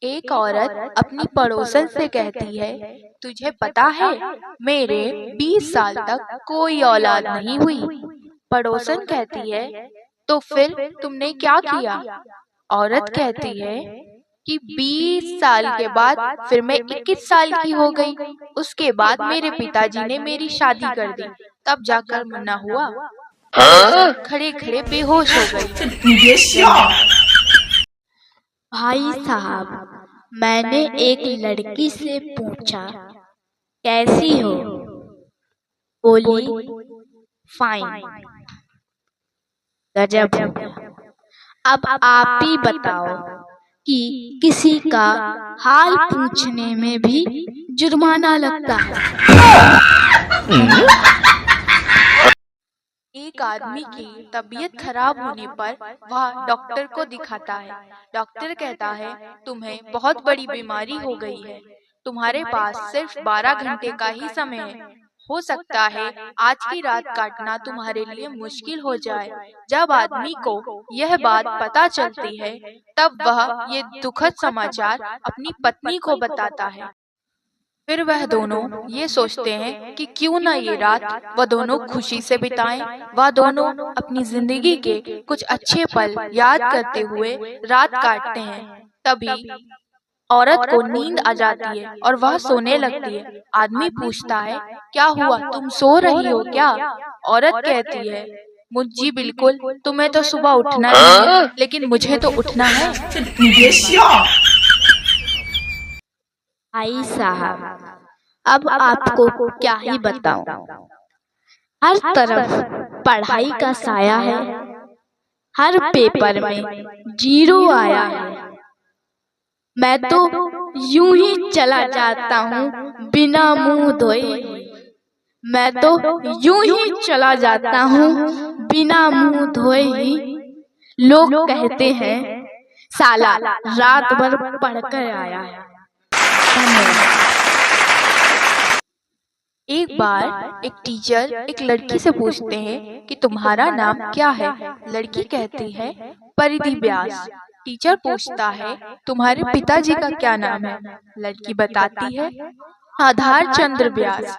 एक औरत अपनी पड़ोसन से कहती है, तुझे पता है मेरे 20 साल तक कोई औलाद नहीं हुई। पड़ोसन कहती है, तो फिर तुमने क्या किया? औरत कहती है कि 20 साल के बाद फिर मैं 21 साल की हो गई। उसके बाद मेरे पिताजी ने मेरी शादी कर दी, तब जाकर मुन्ना हुआ। खड़े खड़े बेहोश हो गई। भाई साहब, मैंने एक लड़की से पूछा, कैसी हो? बोली, फाइन। गजब। अब आप ही बताओ कि किसी का हाल पूछने में भी जुर्माना लगता है। एक आदमी की तबीयत खराब होने पर वह डॉक्टर को दिखाता है। डॉक्टर कहता है, तुम्हें बहुत बड़ी बीमारी हो गई है, तुम्हारे पास सिर्फ 12 घंटे का ही समय है। हो सकता है आज की रात काटना तुम्हारे लिए मुश्किल हो जाए। जब आदमी को यह बात पता चलती है, तब वह ये दुखद समाचार अपनी पत्नी को बताता है। फिर वह दोनों ये सोचते हैं कि क्यों न ये रात वह दोनों खुशी से बिताएं। वह दोनों अपनी जिंदगी के कुछ अच्छे पल याद करते हुए रात काटते हैं। तभी औरत को नींद आ जाती है और वह सोने लगती है। आदमी पूछता है, क्या हुआ, तुम सो रही हो क्या? औरत कहती है, मुझे बिल्कुल, तुम्हें तो सुबह उठना है, लेकिन मुझे तो उठना है। भाई साहब, अब आपको क्या ही बताऊं। हर तरफ पढ़ाई का साया है, हर पेपर में 0 आया है। मैं तो यूं ही चला जाता हूँ बिना मुंह धोए। मैं तो यूं ही चला जाता हूँ बिना मुंह धोए ही। लोग कहते हैं, साला रात भर पढ़कर आया है। एक बार एक टीचर एक लड़की से पूछते हैं कि तुम्हारा नाम क्या है? लड़की कहती है, परिधि व्यास। टीचर पूछता है, तुम्हारे पिताजी का क्या नाम है? लड़की बताती है, आधार चंद्र व्यास।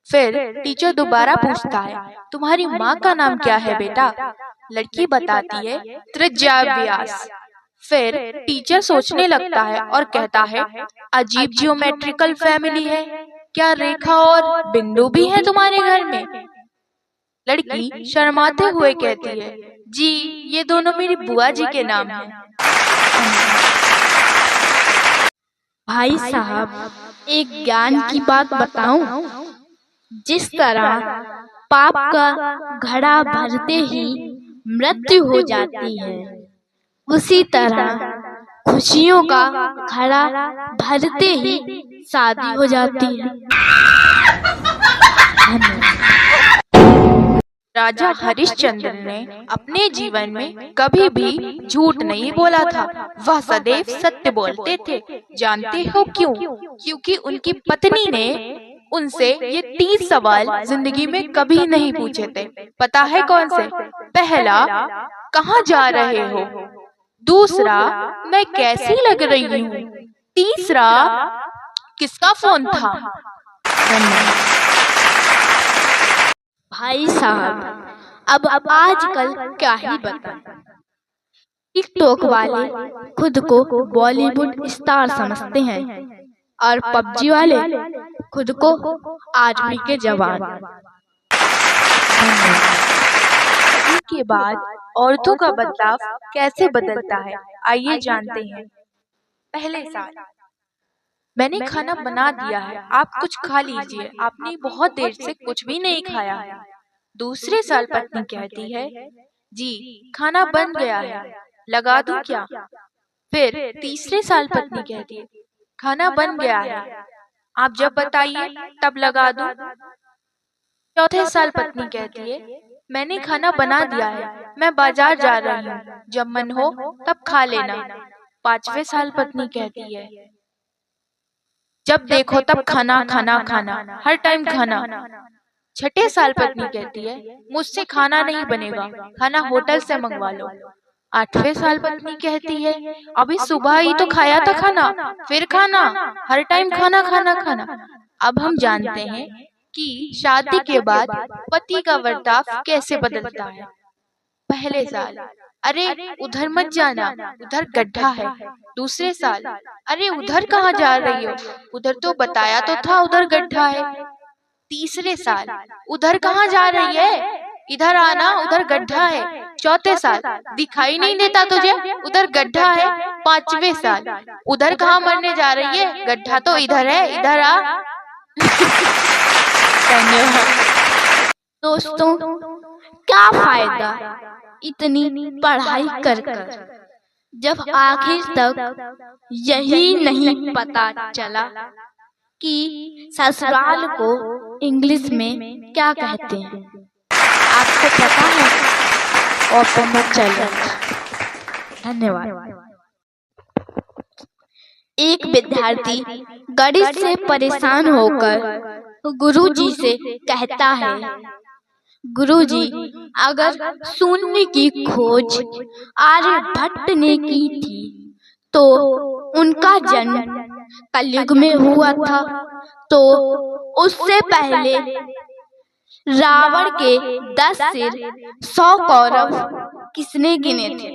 फिर टीचर दोबारा पूछता है, तुम्हारी माँ का नाम क्या है बेटा? लड़की बताती है, त्रिज्या व्यास। फिर टीचर सोचने लगता है और कहता है, अजीब जियोमेट्रिकल फैमिली है, क्या रेखा और बिंदु भी है तुम्हारे घर में? लड़की शर्माते हुए कहती है, जी ये दोनों मेरी बुआ जी के नाम हैं। भाई साहब, एक ज्ञान की बात बताऊं। जिस तरह पाप का घड़ा भरते ही मृत्यु हो जाती है, उसी तरह खुशियों का घड़ा भरते ही शादी हो जाती है। राजा हरिश्चंद्र ने अपने जीवन में कभी भी झूठ नहीं बोला था। वह सदैव सत्य बोलते थे। जानते हो क्यों? क्योंकि उनकी पत्नी ने उनसे ये 3 सवाल जिंदगी में कभी नहीं पूछे थे। पता है कौन से? पहला, कहाँ जा रहे हो? दूसरा, मैं कैसी लग रही हूँ? तीसरा, किसका फोन था? भाई साहब, अब आजकल क्या ही बताएं। टिकटॉक वाले खुद को बॉलीवुड स्टार समझते हैं और पबजी वाले खुद को आर्मी के जवान। के बाद औरतों का बदलाव कैसे बदलता है, आइए जानते हैं। पहले साल, मैंने खाना बना दिया है, आप कुछ खा लीजिए, आपने बहुत देर से कुछ भी नहीं खाया है। दूसरे साल पत्नी कहती है, जी खाना बन गया है, लगा दूं क्या? फिर तीसरे साल पत्नी कहती है, खाना बन गया है, आप जब बताइए तब लगा दूं। चौथे साल पत्नी कहती है, मैंने खाना बना दिया है, मैं बाजार जा रही हूँ, जब मन हो तब खा लेना। पांचवे साल पत्नी कहती है, जब देखो तब खाना खाना खाना, हर टाइम खाना। छठे साल पत्नी कहती है, मुझसे खाना नहीं बनेगा, खाना होटल से मंगवा लो। 8वें साल पत्नी कहती है, अभी सुबह ही तो खाया था खाना, फिर खाना, हर टाइम खाना खाना खाना। अब हम जानते हैं कि शादी के बाद पति का बर्ताव कैसे बदलता है। पहले साल, अरे उधर मत जाना, उधर गड्ढा है। दूसरे साल, अरे उधर कहाँ जा रही हो, उधर तो बताया तो था उधर गड्ढा है। तीसरे साल, उधर कहाँ जा रही है, इधर आना, उधर गड्ढा है। चौथे साल, दिखाई नहीं देता तुझे, उधर गड्ढा है। 5वें साल, उधर कहाँ मरने जा रही है, गड्ढा तो इधर है, इधर आ। धन्यवाद। दोस्तों, क्या फायदा इतनी पढ़ाई कर जब आखिर तक यही नहीं पता चला कि ससुराल को इंग्लिश में क्या कहते हैं। आपको पता है? Open the challenge. धन्यवाद। एक विद्यार्थी गणित से परेशान होकर गुरुजी से कहता है, गुरुजी, अगर शून्य की खोज आर्यभट्ट ने की थी तो उनका जन्म कलयुग में हुआ था, तो उससे पहले रावण के 10 सिर 100 कौरव किसने गिने थे?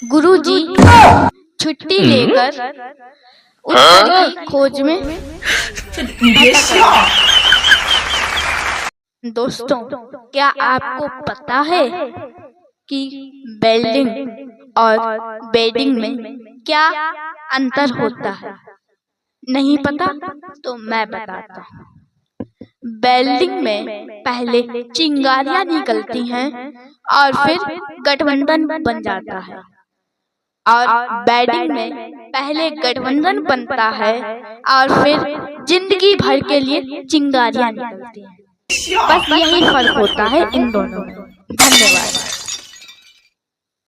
गुरुजी छुट्टी लेकर उत्तर की खोज में। दोस्तों, क्या आपको पता है कि वेल्डिंग और बेडिंग में क्या अंतर होता है? नहीं पता तो मैं बताता हूँ। वेल्डिंग में पहले चिंगारियां निकलती हैं और फिर गठबंधन बन जाता है, और बेडिंग में पहले गठबंधन बनता है और फिर जिंदगी भर के लिए चिंगारियां निकलती हैं। बस यही फर्क होता है इन दोनों में। धन्यवाद।